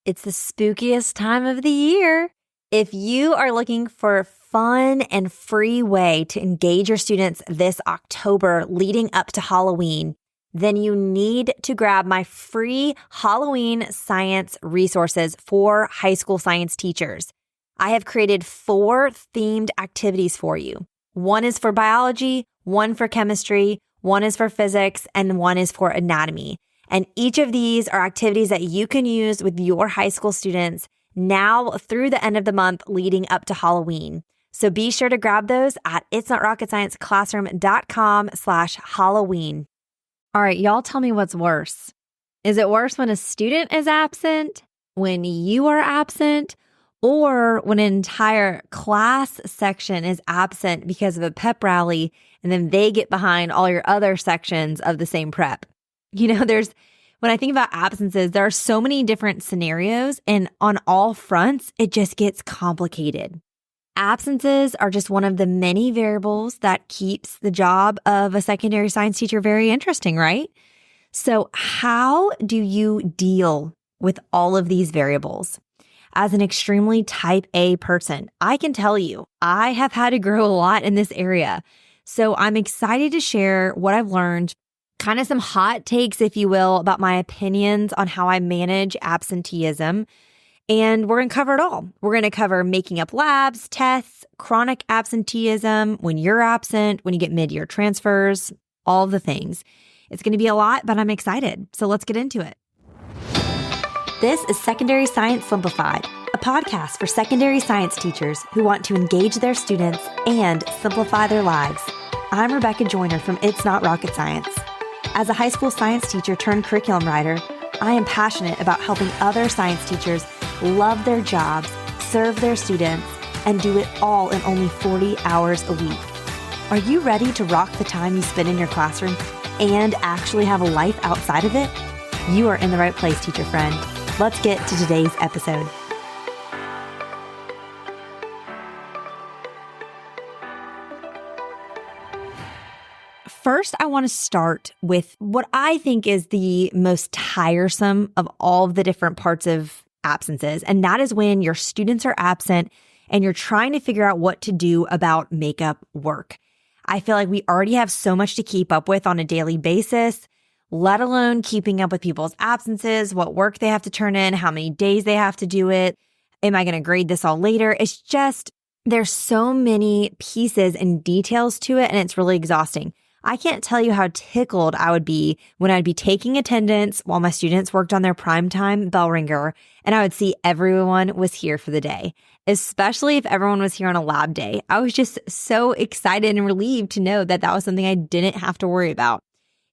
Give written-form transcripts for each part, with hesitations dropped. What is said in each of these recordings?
It's the spookiest time of the year. If you are looking for a fun and free way to engage your students this October leading up to Halloween, then you need to grab my free Halloween science resources for high school science teachers. I have created 4 themed activities for you. One is for biology, one for chemistry, one is for physics, and one is for anatomy. And each of these are activities that you can use with your high school students now through the end of the month leading up to Halloween. So be sure to grab those at itsnotrocketscienceclassroom.com/Halloween. All right, y'all tell me what's worse. Is it worse when a student is absent, when you are absent, or when an entire class section is absent because of a pep rally and then they get behind all your other sections of the same prep? When I think about absences, there are so many different scenarios, and on all fronts, it just gets complicated. Absences are just one of the many variables that keeps the job of a secondary science teacher very interesting, right? So how do you deal with all of these variables? As an extremely type A person, I can tell you, I have had to grow a lot in this area. So I'm excited to share what I've learned, kind of some hot takes, if you will, about my opinions on how I manage absenteeism. And we're going to cover it all. We're going to cover making up labs, tests, chronic absenteeism, when you're absent, when you get mid-year transfers, all of the things. It's going to be a lot, but I'm excited. So let's get into it. This is Secondary Science Simplified, a podcast for secondary science teachers who want to engage their students and simplify their lives. I'm Rebecca Joyner from It's Not Rocket Science. As a high school science teacher turned curriculum writer, I am passionate about helping other science teachers love their jobs, serve their students, and do it all in only 40 hours a week. Are you ready to rock the time you spend in your classroom and actually have a life outside of it? You are in the right place, teacher friend. Let's get to today's episode. First, I want to start with what I think is the most tiresome of all of the different parts of absences, and that is when your students are absent and you're trying to figure out what to do about makeup work. I feel like we already have so much to keep up with on a daily basis, let alone keeping up with people's absences, what work they have to turn in, how many days they have to do it. Am I going to grade this all later? It's just, there's so many pieces and details to it, and it's really exhausting. I can't tell you how tickled I would be when I'd be taking attendance while my students worked on their primetime bell ringer, and I would see everyone was here for the day, especially if everyone was here on a lab day. I was just so excited and relieved to know that that was something I didn't have to worry about.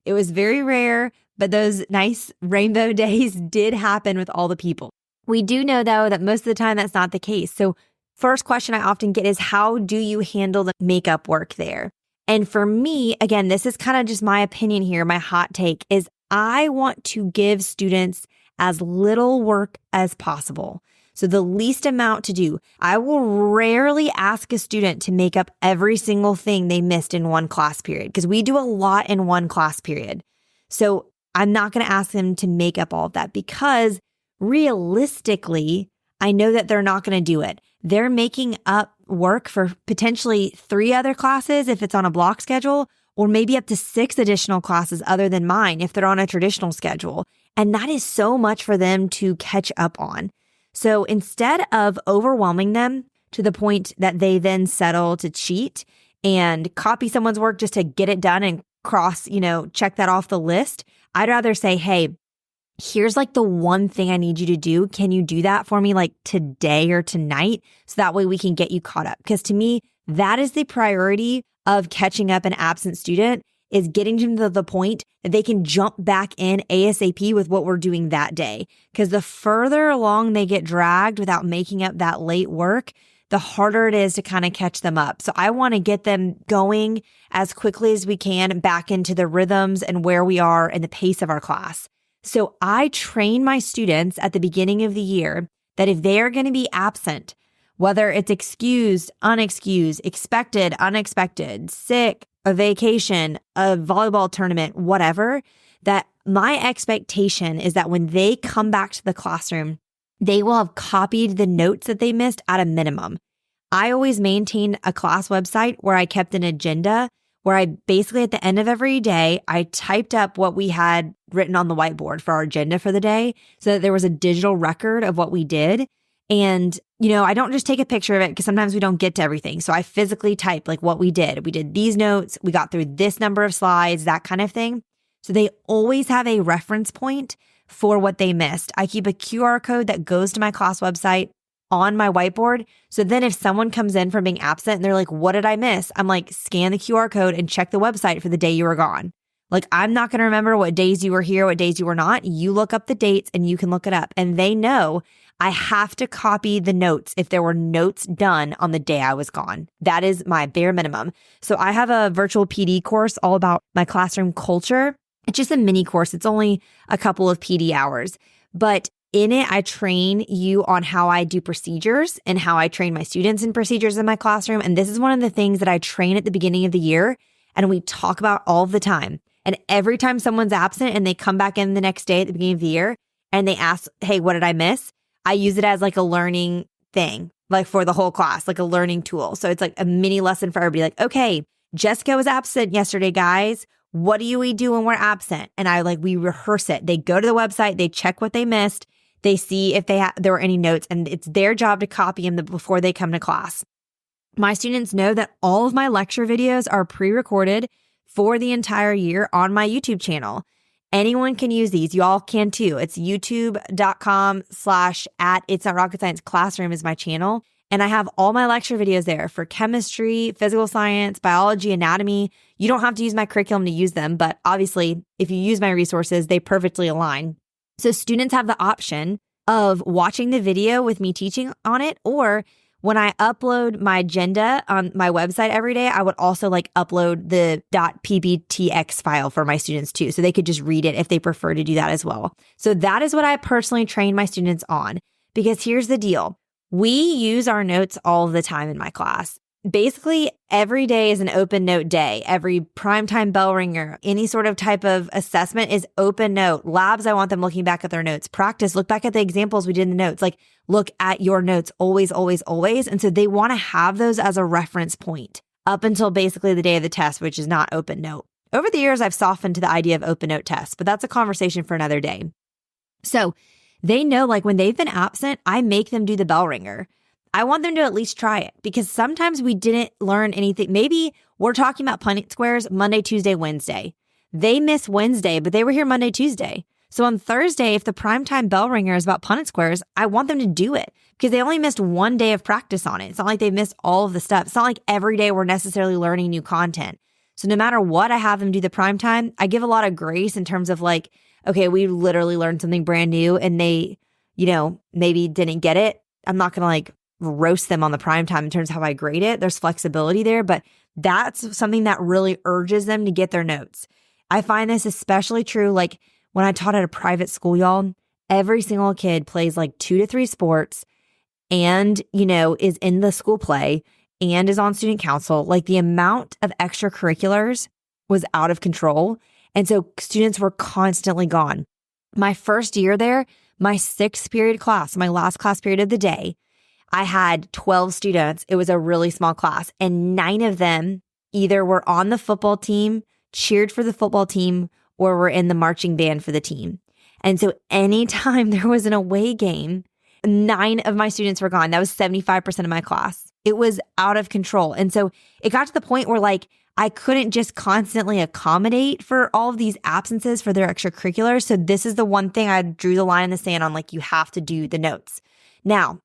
It was very rare, but those nice rainbow days did happen with all the people. We do know, though, that most of the time that's not the case. So first question I often get is, how do you handle the makeup work there? And for me, again, this is kind of just my opinion here, my hot take is I want to give students as little work as possible. So the least amount to do. I will rarely ask a student to make up every single thing they missed in one class period because we do a lot in one class period. So I'm not going to ask them to make up all of that because realistically, I know that they're not going to do it. They're making up work for potentially 3 other classes if it's on a block schedule, or maybe up to 6 additional classes other than mine if they're on a traditional schedule. And that is so much for them to catch up on. So instead of overwhelming them to the point that they then settle to cheat and copy someone's work just to get it done and check that off the list, I'd rather say, hey, here's like the one thing I need you to do. Can you do that for me like today or tonight? So that way we can get you caught up. Because to me, that is the priority of catching up an absent student, is getting them to the point that they can jump back in ASAP with what we're doing that day. Because the further along they get dragged without making up that late work, the harder it is to kind of catch them up. So I want to get them going as quickly as we can back into the rhythms and where we are in the pace of our class. So I train my students at the beginning of the year that if they are going to be absent, whether it's excused, unexcused, expected, unexpected, sick, a vacation, a volleyball tournament, whatever, that my expectation is that when they come back to the classroom, they will have copied the notes that they missed at a minimum. I always maintained a class website where I kept an agenda where I basically at the end of every day, I typed up what we had written on the whiteboard for our agenda for the day so that there was a digital record of what we did. And, I don't just take a picture of it because sometimes we don't get to everything. So I physically type like what we did. We did these notes. We got through this number of slides, that kind of thing. So they always have a reference point for what they missed. I keep a QR code that goes to my class website on my whiteboard. So then if someone comes in from being absent and they're like, what did I miss? I'm like, scan the QR code and check the website for the day you were gone. Like, I'm not going to remember what days you were here, what days you were not. You look up the dates and you can look it up. And they know I have to copy the notes if there were notes done on the day I was gone. That is my bare minimum. So I have a virtual PD course all about my classroom culture. It's just a mini course. It's only a couple of PD hours, but in it, I train you on how I do procedures and how I train my students in procedures in my classroom. And this is one of the things that I train at the beginning of the year and we talk about all the time. And every time someone's absent and they come back in the next day at the beginning of the year and they ask, hey, what did I miss? I use it as like a learning thing, like for the whole class, like a learning tool. So it's like a mini lesson for everybody. Like, okay, Jessica was absent yesterday, guys. What do we do when we're absent? And we rehearse it. They go to the website, they check what they missed. They see if there were any notes, and it's their job to copy them before they come to class. My students know that all of my lecture videos are pre-recorded for the entire year on my YouTube channel. Anyone can use these. You all can too. It's youtube.com/@itsnotrocketscienceclassroom is my channel. And I have all my lecture videos there for chemistry, physical science, biology, anatomy. You don't have to use my curriculum to use them, but obviously if you use my resources, they perfectly align. So students have the option of watching the video with me teaching on it, or when I upload my agenda on my website every day, I would also upload the .pbtx file for my students too. So they could just read it if they prefer to do that as well. So that is what I personally train my students on, because here's the deal. We use our notes all the time in my class. Basically, every day is an open note day. Every primetime bell ringer, any sort of type of assessment is open note. Labs, I want them looking back at their notes. Practice, look back at the examples we did in the notes. Look at your notes always, always, always. And so they want to have those as a reference point up until basically the day of the test, which is not open note. Over the years, I've softened to the idea of open note tests, but that's a conversation for another day. So they know when they've been absent, I make them do the bell ringer. I want them to at least try it because sometimes we didn't learn anything. Maybe we're talking about Punnett squares Monday, Tuesday, Wednesday. They miss Wednesday, but they were here Monday, Tuesday. So on Thursday, if the primetime bell ringer is about Punnett squares, I want them to do it because they only missed one day of practice on it. It's not like they've missed all of the stuff. It's not like every day we're necessarily learning new content. So no matter what, I have them do the primetime. I give a lot of grace in terms of okay, we literally learned something brand new and they, maybe didn't get it. I'm not going to roast them on the prime time in terms of how I grade it. There's flexibility there, but that's something that really urges them to get their notes. I find this especially true when I taught at a private school, y'all. Every single kid plays 2 to 3 sports and, is in the school play and is on student council. The amount of extracurriculars was out of control. And so students were constantly gone. My first year there, my 6th period class, my last class period of the day, I had 12 students. It was a really small class, and 9 of them either were on the football team, cheered for the football team, or were in the marching band for the team. And so anytime there was an away game, 9 of my students were gone. That was 75% of my class. It was out of control. And so it got to the point where I couldn't just constantly accommodate for all of these absences for their extracurriculars. So this is the one thing I drew the line in the sand on, you have to do the notes. Now,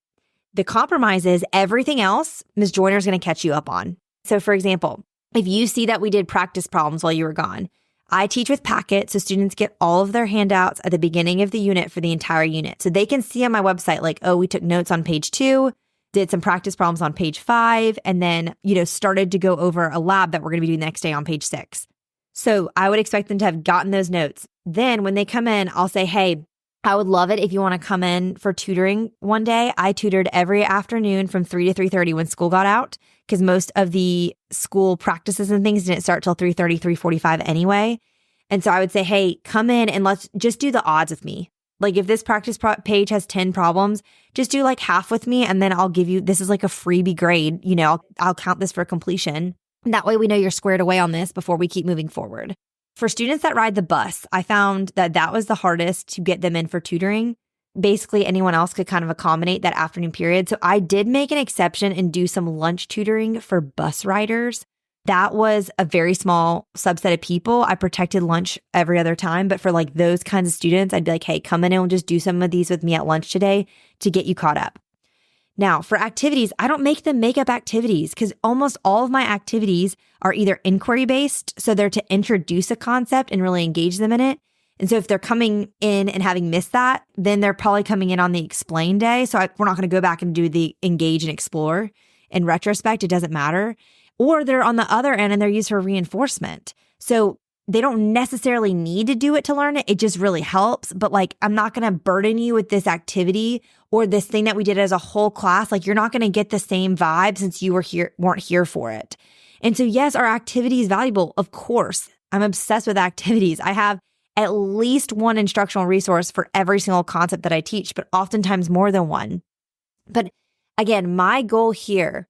the compromise is everything else Ms. Joyner is going to catch you up on. So for example, if you see that we did practice problems while you were gone, I teach with packets, so students get all of their handouts at the beginning of the unit for the entire unit. So they can see on my website, we took notes on page 2, did some practice problems on page 5, and then, started to go over a lab that we're going to be doing the next day on page 6. So I would expect them to have gotten those notes. Then when they come in, I'll say, hey, I would love it if you want to come in for tutoring one day. I tutored every afternoon from 3 to 3:30 when school got out, because most of the school practices and things didn't start till 3:30, 3:45 anyway. And so I would say, hey, come in and let's just do the odds with me. Like if this practice page has 10 problems, just do like half with me and then I'll give you, this is like a freebie grade, I'll count this for completion. And that way we know you're squared away on this before we keep moving forward. For students that ride the bus, I found that was the hardest to get them in for tutoring. Basically, anyone else could kind of accommodate that afternoon period. So I did make an exception and do some lunch tutoring for bus riders. That was a very small subset of people. I protected lunch every other time. But for like those kinds of students, I'd be like, hey, come in and we'll just do some of these with me at lunch today to get you caught up. Now, for activities, I don't make them make up activities because almost all of my activities are either inquiry-based, so they're to introduce a concept and really engage them in it. And so if they're coming in and having missed that, then they're probably coming in on the explain day. So we're not going to go back and do the engage and explore. In retrospect, it doesn't matter. Or they're on the other end and they're used for reinforcement. So they don't necessarily need to do it to learn it. It just really helps. But like, I'm not going to burden you with this activity or this thing that we did as a whole class. Like, you're not going to get the same vibe since you weren't here for it. And so, yes, our activity is valuable. Of course, I'm obsessed with activities. I have at least one instructional resource for every single concept that I teach, but oftentimes more than one. But again, my goal here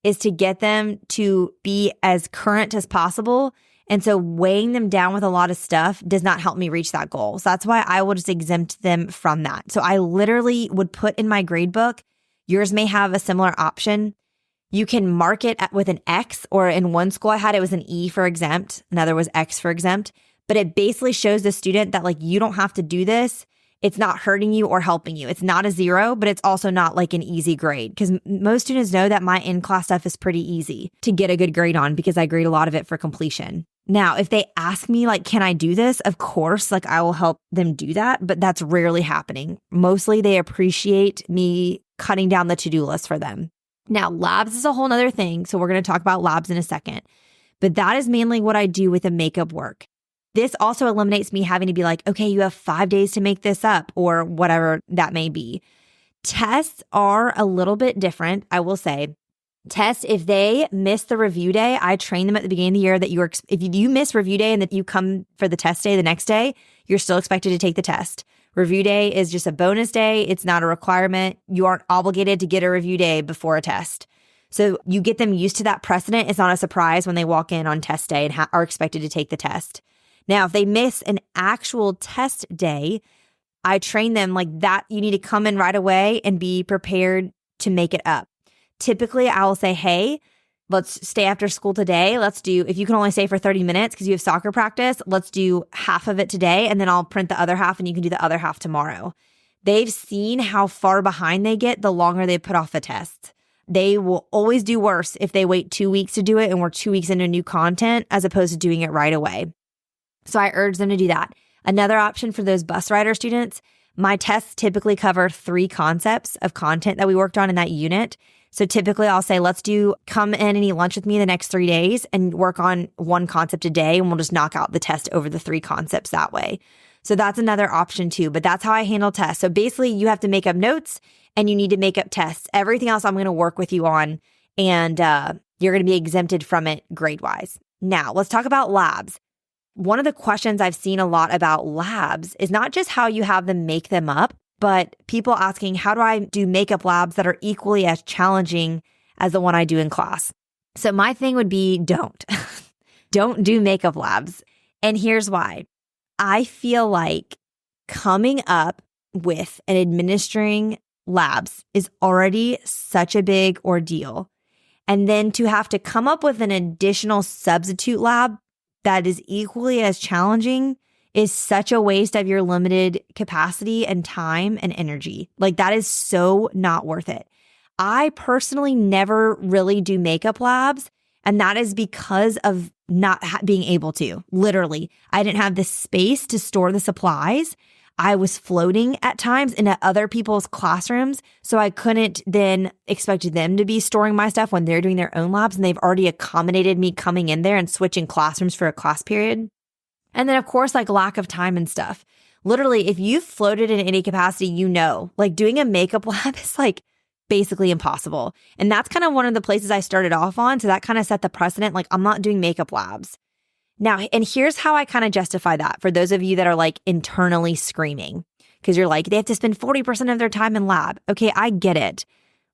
is to get them to be as current as possible. And so weighing them down with a lot of stuff does not help me reach that goal. So that's why I will just exempt them from that. So I literally would put in my grade book, yours may have a similar option. You can mark it with an X, or in one school I had, it was an E for exempt. Another was X for exempt. But it basically shows the student that like, you don't have to do this. It's not hurting you or helping you. It's not a 0, but it's also not like an easy grade, because most students know that my in-class stuff is pretty easy to get a good grade on because I grade a lot of it for completion. Now, if they ask me like, can I do this? Of course, like I will help them do that, but that's rarely happening. Mostly they appreciate me cutting down the to-do list for them. Now, labs is a whole nother thing. So we're going to talk about labs in a second, but that is mainly what I do with the makeup work. This also eliminates me having to be like, okay, you have 5 days to make this up or whatever that may be. Tests are a little bit different, I will say. Tests, if they miss the review day, I train them at the beginning of the year that if you miss review day and that you come for the test day the next day, you're still expected to take the test. Review day is just a bonus day. It's not a requirement. You aren't obligated to get a review day before a test. So you get them used to that precedent. It's not a surprise when they walk in on test day and are expected to take the test. Now, if they miss an actual test day, I train them like that. You need to come in right away and be prepared to make it up. Typically, I will say, hey, let's stay after school today. If you can only stay for 30 minutes because you have soccer practice, let's do half of it today. And then I'll print the other half and you can do the other half tomorrow. They've seen how far behind they get the longer they put off the tests. They will always do worse if they wait 2 weeks to do it and we're 2 weeks into new content as opposed to doing it right away. So I urge them to do that. Another option for those bus rider students, my tests typically cover 3 concepts of content that we worked on in that unit. So typically I'll say, come in and eat lunch with me the next 3 days and work on 1 concept a day, and we'll just knock out the test over the 3 concepts that way. So that's another option too, but that's how I handle tests. So basically you have to make up notes and you need to make up tests. Everything else I'm going to work with you on, and you're going to be exempted from it grade-wise. Now let's talk about labs. One of the questions I've seen a lot about labs is not just how you have them make them up, but people asking, how do I do makeup labs that are equally as challenging as the one I do in class? So my thing would be don't. Don't do makeup labs. And here's why. I feel like coming up with and administering labs is already such a big ordeal. And then to have to come up with an additional substitute lab that is equally as challenging is such a waste of your limited capacity and time and energy. Like, that is so not worth it. I personally never really do makeup labs, and that is because of not being able to. Literally, I didn't have the space to store the supplies. I was floating at times into other people's classrooms, so I couldn't then expect them to be storing my stuff when they're doing their own labs, and they've already accommodated me coming in there and switching classrooms for a class period. And then, of course, like lack of time and stuff. Literally, if you've floated in any capacity, like doing a makeup lab is like basically impossible. And that's kind of one of the places I started off on. So that kind of set the precedent. Like, I'm not doing makeup labs. Now, and here's how I kind of justify that for those of you that are like internally screaming. because you're like, they have to spend 40% of their time in lab. Okay, I get it.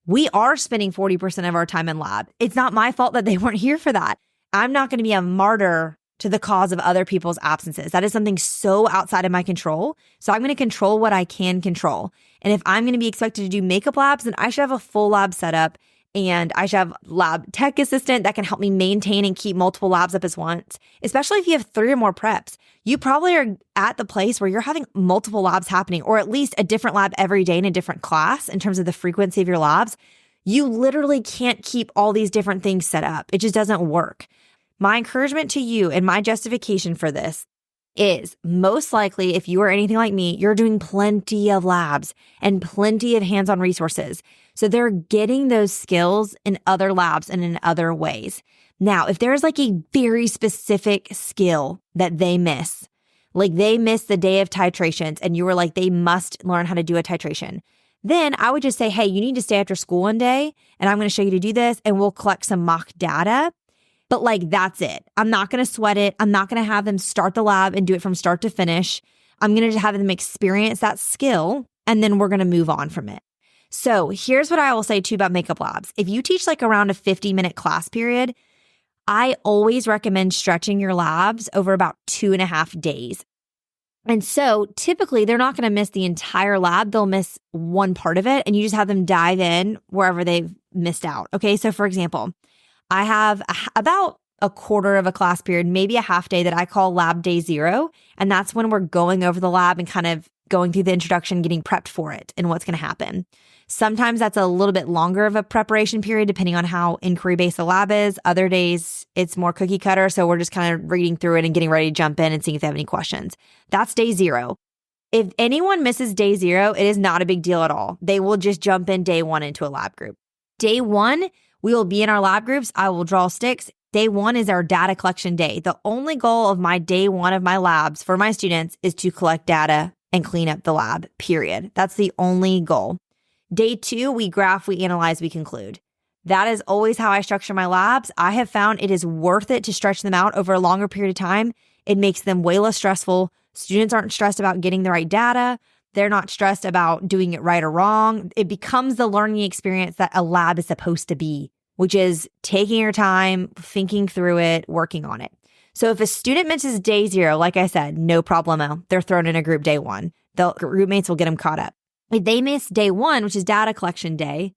We are spending 40% of our time in lab. It's not my fault that they weren't here for that. I'm not going to be a martyr to the cause of other people's absences. That is something so outside of my control. So I'm going to control what I can control. And if I'm going to be expected to do makeup labs, then I should have a full lab setup, and I should have lab tech assistant that can help me maintain and keep multiple labs up as once, especially if you have 3 or more preps. You probably are at the place where you're having multiple labs happening, or at least a different lab every day in a different class in terms of the frequency of your labs. You literally can't keep all these different things set up. It just doesn't work. My encouragement to you and my justification for this is most likely, if you are anything like me, you're doing plenty of labs and plenty of hands-on resources. So they're getting those skills in other labs and in other ways. Now, if there's like a very specific skill that they miss, like they missed the day of titrations and you were like, they must learn how to do a titration, then I would just say, hey, you need to stay after school one day and I'm going to show you to do this and we'll collect some mock data. But like, that's it. I'm not going to sweat it. I'm not going to have them start the lab and do it from start to finish. I'm going to have them experience that skill and then we're going to move on from it. So here's what I will say too about makeup labs. If you teach like around a 50-minute class period, I always recommend stretching your labs over about 2.5 days. And so typically they're not going to miss the entire lab. They'll miss one part of it and you just have them dive in wherever they've missed out. Okay. So for example, I have about a quarter of a class period, maybe a half day that I call lab day 0. And that's when we're going over the lab and kind of going through the introduction, getting prepped for it and what's going to happen. Sometimes that's a little bit longer of a preparation period, depending on how inquiry-based the lab is. Other days, it's more cookie cutter. So we're just kind of reading through it and getting ready to jump in and seeing if they have any questions. That's day 0. If anyone misses day 0, it is not a big deal at all. They will just jump in day 1 into a lab group. Day 1, we will be in our lab groups. I will draw sticks. Day 1 is our data collection day. The only goal of my day 1 of my labs for my students is to collect data and clean up the lab, period. That's the only goal. Day 2, we graph, we analyze, we conclude. That is always how I structure my labs. I have found it is worth it to stretch them out over a longer period of time. It makes them way less stressful. Students aren't stressed about getting the right data. They're not stressed about doing it right or wrong. It becomes the learning experience that a lab is supposed to be, which is taking your time, thinking through it, working on it. So if a student misses day 0, like I said, no problemo. They're thrown in a group day 1. The group mates will get them caught up. If they miss day 1, which is data collection day,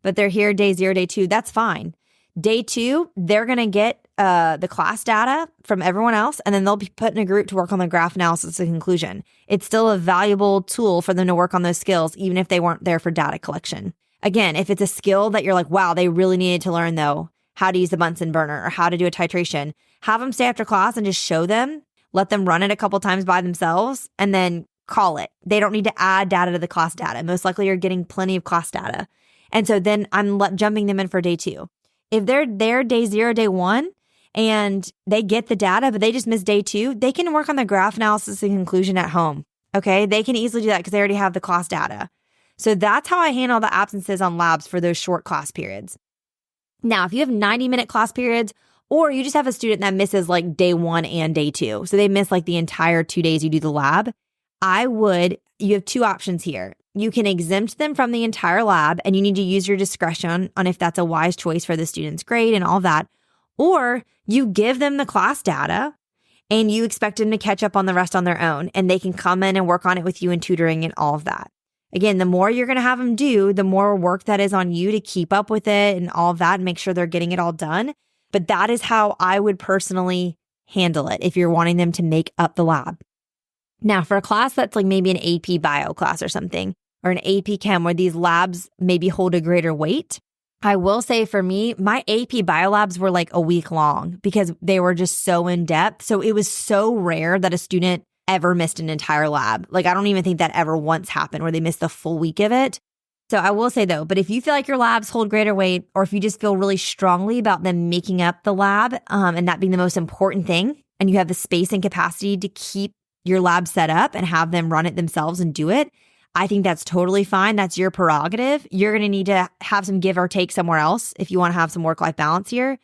but they're here day 0, day 2, that's fine. Day 2, they're going to get the class data from everyone else, and then they'll be put in a group to work on the graph analysis and conclusion. It's still a valuable tool for them to work on those skills, even if they weren't there for data collection. Again, if it's a skill that you're like, wow, they really needed to learn though, how to use the Bunsen burner or how to do a titration, have them stay after class and just show them, let them run it a couple times by themselves, and then call it. They don't need to add data to the class data. Most likely you're getting plenty of class data. And so then I'm jumping them in for day 2. If they're there day 0, day 1, and they get the data, but they just miss day 2, they can work on the graph analysis and conclusion at home. Okay. They can easily do that because they already have the class data. So that's how I handle the absences on labs for those short class periods. Now, if you have 90-minute class periods, or you just have a student that misses like day 1 and day 2, so they miss like the entire 2 days you do the lab, you have 2 options here. You can exempt them from the entire lab, and you need to use your discretion on if that's a wise choice for the student's grade and all that. Or you give them the class data and you expect them to catch up on the rest on their own, and they can come in and work on it with you in tutoring and all of that. Again, the more you're going to have them do, the more work that is on you to keep up with it and all of that and make sure they're getting it all done. But that is how I would personally handle it if you're wanting them to make up the lab. Now, for a class that's like maybe an AP bio class or something, or an AP chem where these labs maybe hold a greater weight, I will say for me, my AP bio labs were like a week long because they were just so in depth. So it was so rare that a student ever missed an entire lab. Like I don't even think that ever once happened where they missed the full week of it. So I will say though, but if you feel like your labs hold greater weight, or if you just feel really strongly about them making up the lab and that being the most important thing, and you have the space and capacity to keep your lab set up and have them run it themselves and do it, I think that's totally fine. That's your prerogative. You're going to need to have some give or take somewhere else if you want to have some work-life balance here.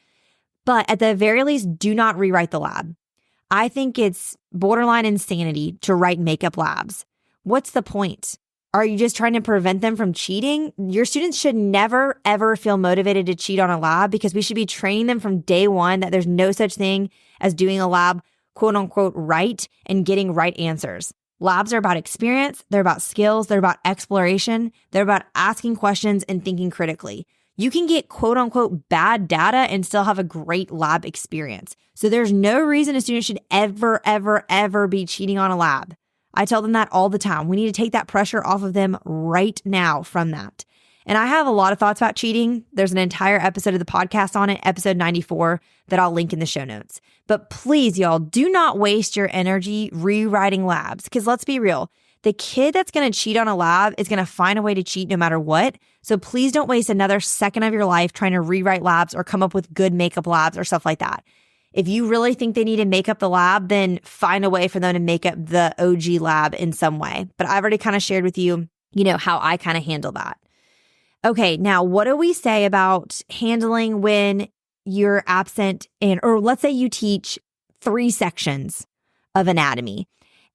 But at the very least, do not rewrite the lab. I think it's borderline insanity to write makeup labs What's the point? Are you just trying to prevent them from cheating? Your students should never, ever feel motivated to cheat on a lab because we should be training them from day one that there's no such thing as doing a lab, quote unquote, right and getting right answers. Labs are about experience. They're about skills. They're about exploration. They're about asking questions and thinking critically. You can get quote unquote bad data and still have a great lab experience. So there's no reason a student should ever, ever, ever be cheating on a lab. I tell them that all the time. We need to take that pressure off of them right now from that. And I have a lot of thoughts about cheating. There's an entire episode of the podcast on it, episode 94, that I'll link in the show notes. But please, y'all, do not waste your energy rewriting labs. Because let's be real, the kid that's going to cheat on a lab is going to find a way to cheat no matter what. So please don't waste another second of your life trying to rewrite labs or come up with good makeup labs or stuff like that. If you really think they need to make up the lab, then find a way for them to make up the OG lab in some way. But I've already kind of shared with you, how I kind of handle that. Okay, now what do we say about handling when you're absent or let's say you teach 3 sections of anatomy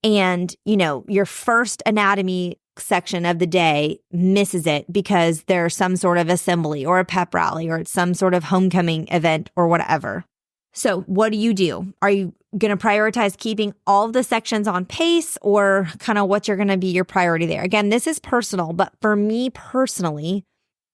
and, your first anatomy section of the day misses it because there's some sort of assembly or a pep rally or it's some sort of homecoming event or whatever. So what do? Are you going to prioritize keeping all of the sections on pace or kind of what's going to be your priority there? Again, this is personal, but for me personally,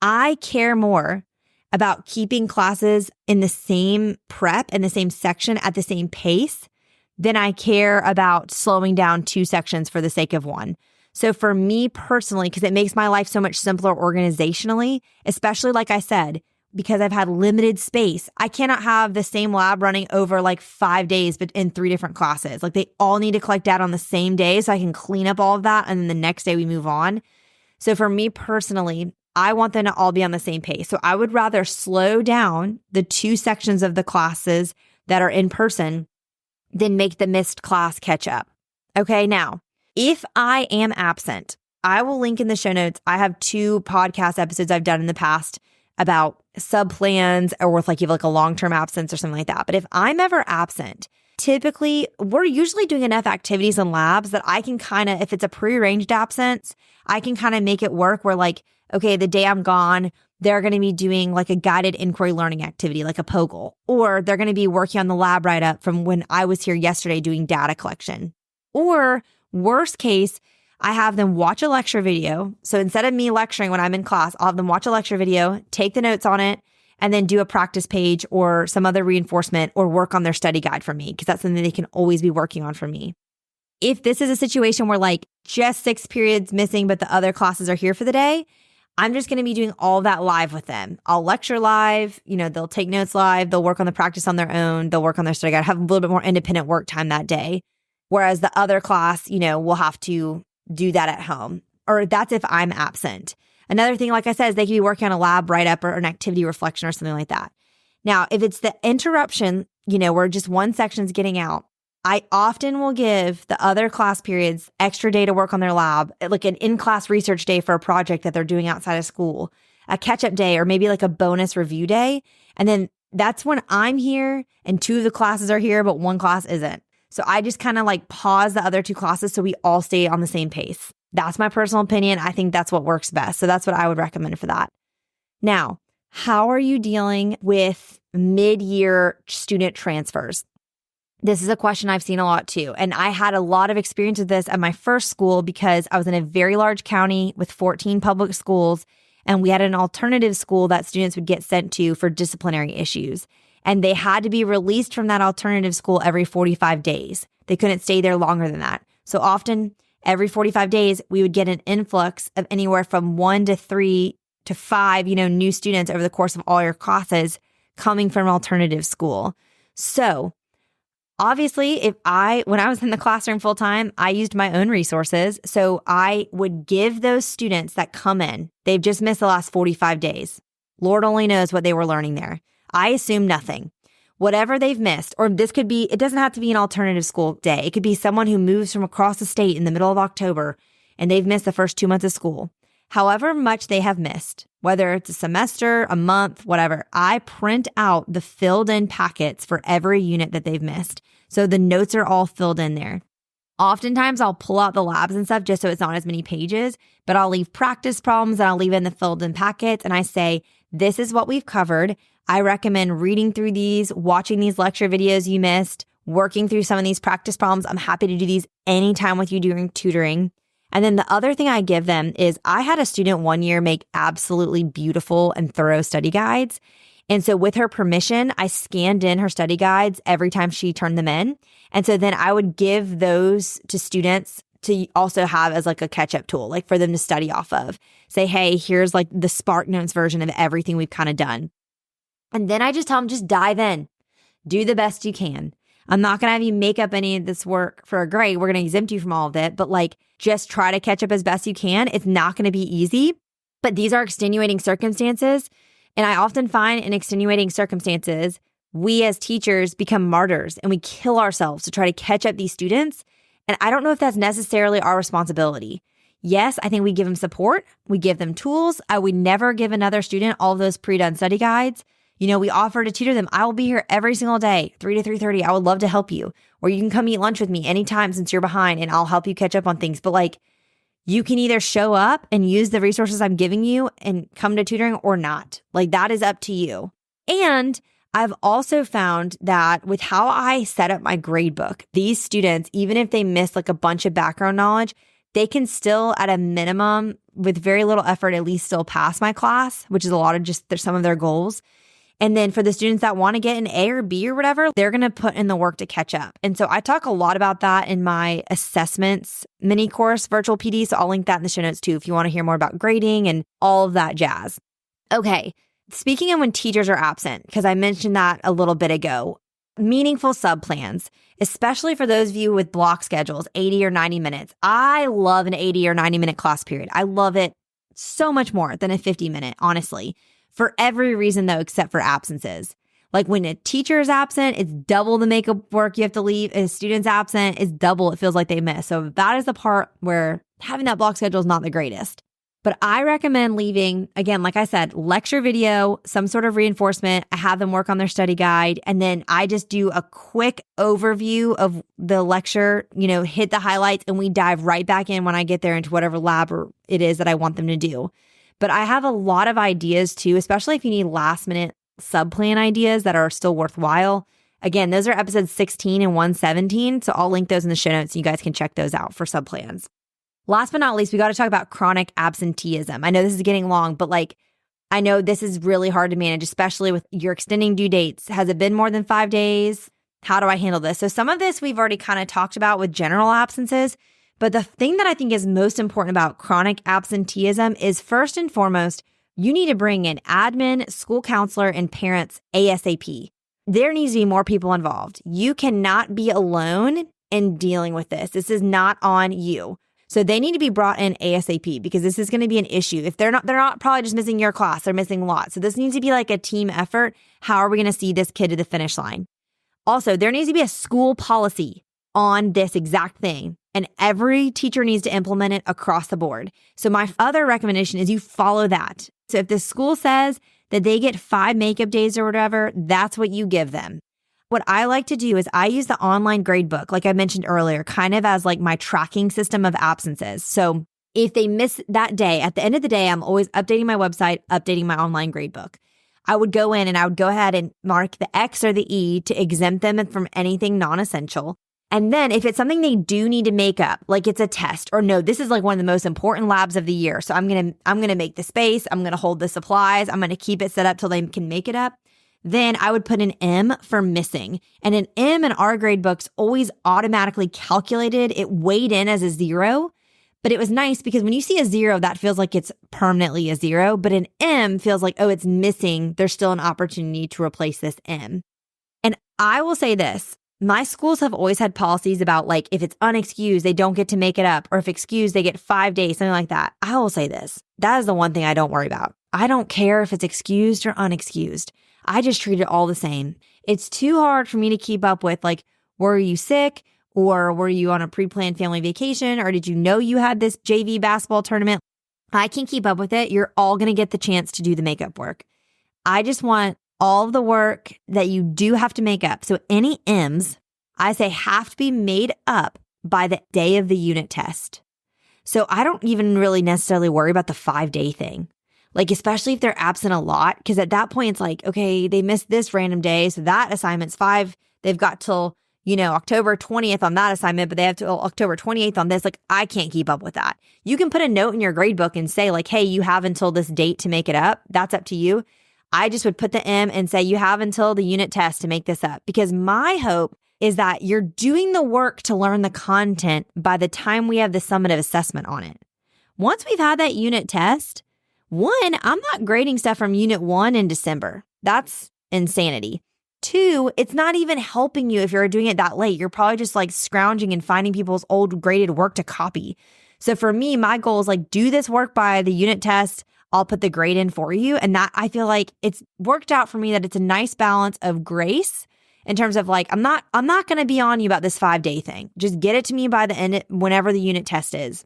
I care more about keeping classes in the same prep and the same section at the same pace than I care about slowing down 2 sections for the sake of 1. So for me personally, because it makes my life so much simpler organizationally, especially like I said, because I've had limited space, I cannot have the same lab running over like 5 days, but in 3 different classes. Like they all need to collect data on the same day so I can clean up all of that. And then the next day we move on. So for me personally, I want them to all be on the same pace. So I would rather slow down the 2 sections of the classes that are in person than make the missed class catch up. Okay, now, if I am absent, I will link in the show notes. I have 2 podcast episodes I've done in the past about sub-plans or if like you have like a long-term absence or something like that. But if I'm ever absent, typically we're usually doing enough activities in labs that I can kind of, if it's a prearranged absence, I can kind of make it work where like, okay, the day I'm gone, they're going to be doing like a guided inquiry learning activity, like a POGL, or they're going to be working on the lab write-up from when I was here yesterday doing data collection. Or worst case, I have them watch a lecture video. So instead of me lecturing when I'm in class, I'll have them watch a lecture video, take the notes on it, and then do a practice page or some other reinforcement or work on their study guide for me, because that's something they can always be working on for me. If this is a situation where like just 6 periods missing, but the other classes are here for the day, I'm just going to be doing all that live with them. I'll lecture live, they'll take notes live, they'll work on the practice on their own, they'll work on their study guide, have a little bit more independent work time that day. Whereas the other class, will have to do that at home, or that's if I'm absent. Another thing, like I said, is they could be working on a lab write-up or an activity reflection or something like that. Now, if it's the interruption, where just one section's getting out, I often will give the other class periods extra day to work on their lab, like an in-class research day for a project that they're doing outside of school, a catch-up day, or maybe like a bonus review day. And then that's when I'm here and 2 of the classes are here, but 1 class isn't. So I just kind of like pause the other 2 classes so we all stay on the same pace. That's my personal opinion. I think that's what works best. So that's what I would recommend for that. Now, how are you dealing with mid-year student transfers? This is a question I've seen a lot too. And I had a lot of experience with this at my first school because I was in a very large county with 14 public schools, and we had an alternative school that students would get sent to for disciplinary issues. And they had to be released from that alternative school every 45 days. They couldn't stay there longer than that. So often, every 45 days, we would get an influx of anywhere from 1 to 3 to 5, new students over the course of all your classes coming from an alternative school. So obviously, when I was in the classroom full time, I used my own resources. So I would give those students that come in, they've just missed the last 45 days. Lord only knows what they were learning there. I assume nothing. Whatever they've missed, or this could be, it doesn't have to be an alternative school day. It could be someone who moves from across the state in the middle of October and they've missed the first 2 months of school. However much they have missed, whether it's a semester, a month, whatever, I print out the filled in packets for every unit that they've missed. So the notes are all filled in there. Oftentimes I'll pull out the labs and stuff just so it's not as many pages, but I'll leave practice problems and I'll leave in the filled in packets. And I say, this is what we've covered. I recommend reading through these, watching these lecture videos you missed, working through some of these practice problems. I'm happy to do these anytime with you during tutoring. And then the other thing I give them is I had a student one year make absolutely beautiful and thorough study guides. And so with her permission, I scanned in her study guides every time she turned them in. And so then I would give those to students to also have as like a catch-up tool, like for them to study off of. Say, hey, here's like the Spark Notes version of everything we've kind of done. And then I just tell them, just dive in. Do the best you can. I'm not going to have you make up any of this work for a grade. We're going to exempt you from all of it, but like just try to catch up as best you can. It's not going to be easy, but these are extenuating circumstances. And I often find in extenuating circumstances, we as teachers become martyrs and we kill ourselves to try to catch up these students. And I don't know if that's necessarily our responsibility. Yes, I think we give them support. We give them tools. I would never give another student all of those pre-done study guides. You know, we offer to tutor them. I will be here every single day, 3 to 3:30. I would love to help you. Or you can come eat lunch with me anytime since you're behind and I'll help you catch up on things. But like, you can either show up and use the resources I'm giving you and come to tutoring or not. Like that is up to you. And I've also found that with how I set up my grade book, these students, even if they miss like a bunch of background knowledge, they can still at a minimum with very little effort, at least still pass my class, which is a lot of just some of their goals. And then for the students that want to get an A or B or whatever, they're going to put in the work to catch up. And so I talk a lot about that in my assessments mini course, virtual PD. So I'll link that in the show notes too, if you want to hear more about grading and all of that jazz. Okay. Speaking of when teachers are absent, because I mentioned that a little bit ago, meaningful subplans, especially for those of you with block schedules, 80 or 90 minutes. I love an 80 or 90 minute class period. I love it so much more than a 50-minute, honestly. For every reason though, except for absences. Like when a teacher is absent, it's double the makeup work you have to leave. If a student's absent, it's double. It feels like they miss. So that is the part where having that block schedule is not the greatest. But I recommend leaving, again, like I said, lecture video, some sort of reinforcement. I have them work on their study guide. And then I just do a quick overview of the lecture, hit the highlights, and we dive right back in when I get there into whatever lab or it is that I want them to do. But I have a lot of ideas too, especially if you need last minute subplan ideas that are still worthwhile. Again, those are episodes 16 and 117. So I'll link those in the show notes and you guys can check those out for subplans. Last but not least, we got to talk about chronic absenteeism. I know this is getting long, but I know this is really hard to manage, especially with your extending due dates. Has it been more than 5 days? How do I handle this? So some of this we've already kind of talked about with general absences. But the thing that I think is most important about chronic absenteeism is first and foremost, you need to bring in admin, school counselor, and parents ASAP. There needs to be more people involved. You cannot be alone in dealing with this. This is not on you. So they need to be brought in ASAP because this is going to be an issue. If they're not probably just missing your class, they're missing lots. So this needs to be like a team effort. How are we going to see this kid to the finish line? Also, there needs to be a school policy on this exact thing. And every teacher needs to implement it across the board. So my other recommendation is you follow that. So if the school says that they get 5 makeup days or whatever, that's what you give them. What I like to do is I use the online grade book, like I mentioned earlier, kind of as like my tracking system of absences. So if they miss that day, at the end of the day, I'm always updating my website, updating my online grade book. I would go in and I would go ahead and mark the X or the E to exempt them from anything non-essential. And then if it's something they do need to make up, like it's a test or no, this is like one of the most important labs of the year. So I'm going to make the space. I'm going to hold the supplies. I'm going to keep it set up till they can make it up. Then I would put an M for missing. And an M in our grade books always automatically calculated. It weighed in as a 0, but it was nice because when you see a 0, that feels like it's permanently a 0, but an M feels like, oh, it's missing. There's still an opportunity to replace this M. And I will say this. My schools have always had policies about like, if it's unexcused, they don't get to make it up, or if excused, they get 5 days, something like that. I will say this. That is the one thing I don't worry about. I don't care if it's excused or unexcused. I just treat it all the same. It's too hard for me to keep up with like, were you sick or were you on a pre-planned family vacation or did you know you had this JV basketball tournament? I can keep up with it. You're all going to get the chance to do the makeup work. I just want all of the work that you do have to make up. So any M's, I say have to be made up by the day of the unit test. So I don't even really necessarily worry about the 5-day thing. Like, especially if they're absent a lot, because at that point it's like, okay, they missed this random day. So that assignment's 5. They've got till, October 20th on that assignment, but they have till October 28th on this. Like, I can't keep up with that. You can put a note in your grade book and say like, hey, you have until this date to make it up. That's up to you. I just would put the M and say you have until the unit test to make this up, because my hope is that you're doing the work to learn the content by the time we have the summative assessment on it. Once we've had that unit test, one, I'm not grading stuff from unit 1 in December. That's insanity. 2, it's not even helping you if you're doing it that late. You're probably just like scrounging and finding people's old graded work to copy. So for me, my goal is like, do this work by the unit test. I'll put the grade in for you. And that, I feel like it's worked out for me that it's a nice balance of grace in terms of like, I'm not going to be on you about this 5-day thing. Just get it to me by the end, whenever the unit test is.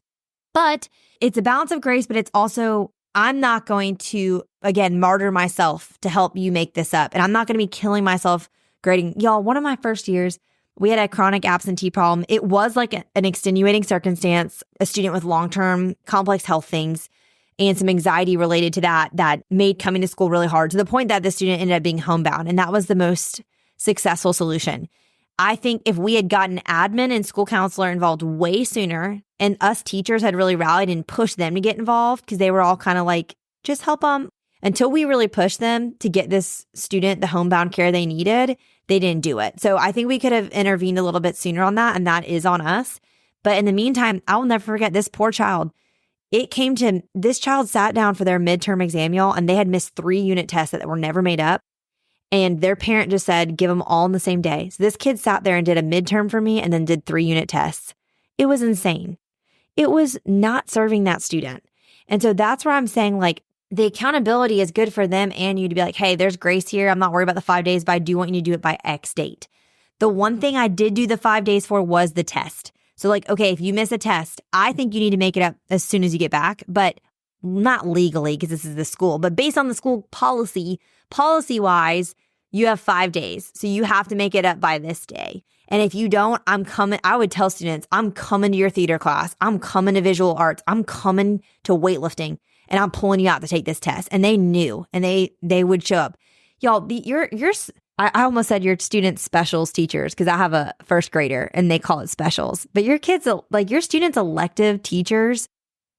But it's a balance of grace, but it's also, I'm not going to, again, martyr myself to help you make this up. And I'm not going to be killing myself grading. Y'all, one of my first years, we had a chronic absentee problem. It was like an extenuating circumstance, a student with long-term complex health things and some anxiety related to that made coming to school really hard, to the point that the student ended up being homebound. And that was the most successful solution. I think if we had gotten admin and school counselor involved way sooner, and us teachers had really rallied and pushed them to get involved, because they were all kind of like, just help them. Until we really pushed them to get this student the homebound care they needed, they didn't do it. So I think we could have intervened a little bit sooner on that, and that is on us. But in the meantime, I will never forget this poor child. It came to, this child sat down for their midterm exam, y'all, and they had missed 3 unit tests that were never made up. And their parent just said, give them all on the same day. So this kid sat there and did a midterm for me and then did 3 unit tests. It was insane. It was not serving that student. And so that's where I'm saying, like, the accountability is good for them and you to be like, hey, there's grace here. I'm not worried about the 5 days, but I do want you to do it by X date. The one thing I did do the 5 days for was the test. So like, okay, if you miss a test, I think you need to make it up as soon as you get back, but not legally because this is the school, but based on the school policy-wise, you have 5 days. So you have to make it up by this day. And if you don't, I would tell students, I'm coming to your theater class. I'm coming to visual arts. I'm coming to weightlifting, and I'm pulling you out to take this test. And they knew, and they would show up. Y'all, I almost said your students' specials teachers, because I have a first grader and they call it specials. But your kids, like your students' elective teachers,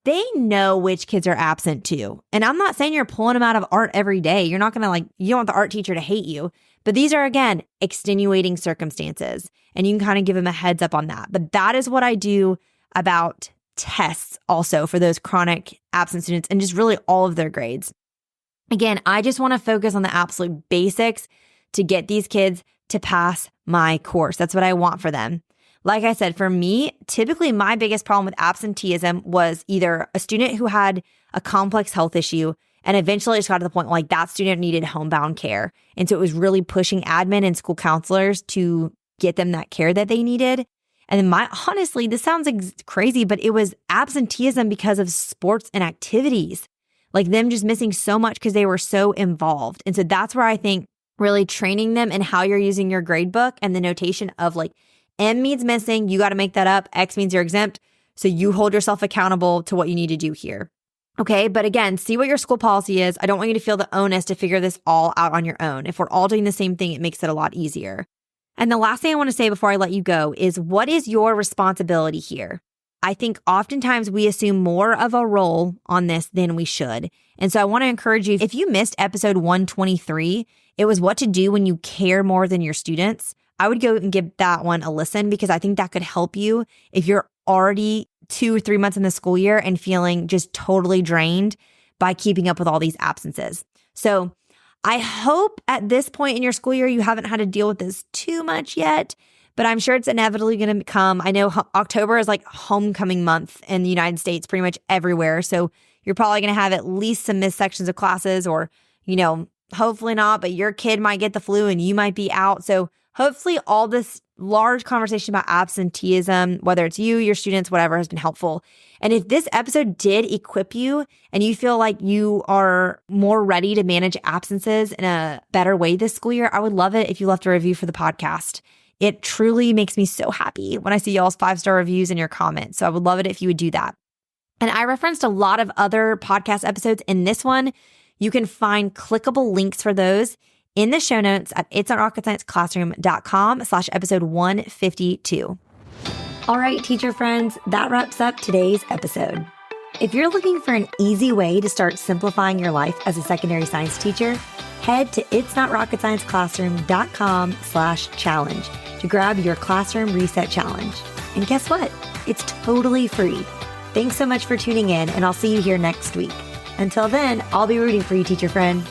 they know which kids are absent too. And I'm not saying you're pulling them out of art every day. You're not going to you don't want the art teacher to hate you. But these are, again, extenuating circumstances. And you can kind of give them a heads up on that. But that is what I do about tests also for those chronic absent students and just really all of their grades. Again, I just want to focus on the absolute basics to get these kids to pass my course. That's what I want for them. Like I said, for me, typically my biggest problem with absenteeism was either a student who had a complex health issue and eventually just got to the point like that student needed homebound care. And so it was really pushing admin and school counselors to get them that care that they needed. And then honestly, this sounds crazy, but it was absenteeism because of sports and activities, like them just missing so much because they were so involved. And so that's where I think really training them in how you're using your grade book and the notation of like, M means missing, you got to make that up. X means you're exempt. So you hold yourself accountable to what you need to do here. Okay. But again, see what your school policy is. I don't want you to feel the onus to figure this all out on your own. If we're all doing the same thing, it makes it a lot easier. And the last thing I want to say before I let you go is, what is your responsibility here? I think oftentimes we assume more of a role on this than we should. And so I want to encourage you, if you missed episode 123, it was what to do when you care more than your students. I would go and give that one a listen, because I think that could help you if you're already 2 or 3 months in the school year and feeling just totally drained by keeping up with all these absences. So I hope at this point in your school year, you haven't had to deal with this too much yet, but I'm sure it's inevitably going to come. I know October is like homecoming month in the United States, pretty much everywhere. So you're probably going to have at least some missed sections of classes, or, hopefully not, but your kid might get the flu and you might be out. So hopefully all this large conversation about absenteeism, whether it's you, your students, whatever, has been helpful. And if this episode did equip you and you feel like you are more ready to manage absences in a better way this school year, I would love it if you left a review for the podcast. It truly makes me so happy when I see y'all's 5-star reviews and your comments. So I would love it if you would do that. And I referenced a lot of other podcast episodes in this one. You can find clickable links for those in the show notes at itsnotrocketscienceclassroom.com/episode 152. All right, teacher friends, that wraps up today's episode. If you're looking for an easy way to start simplifying your life as a secondary science teacher, head to itsnotrocketscienceclassroom.com/challenge to grab your classroom reset challenge. And guess what? It's totally free. Thanks so much for tuning in, and I'll see you here next week. Until then, I'll be rooting for you, teacher friend.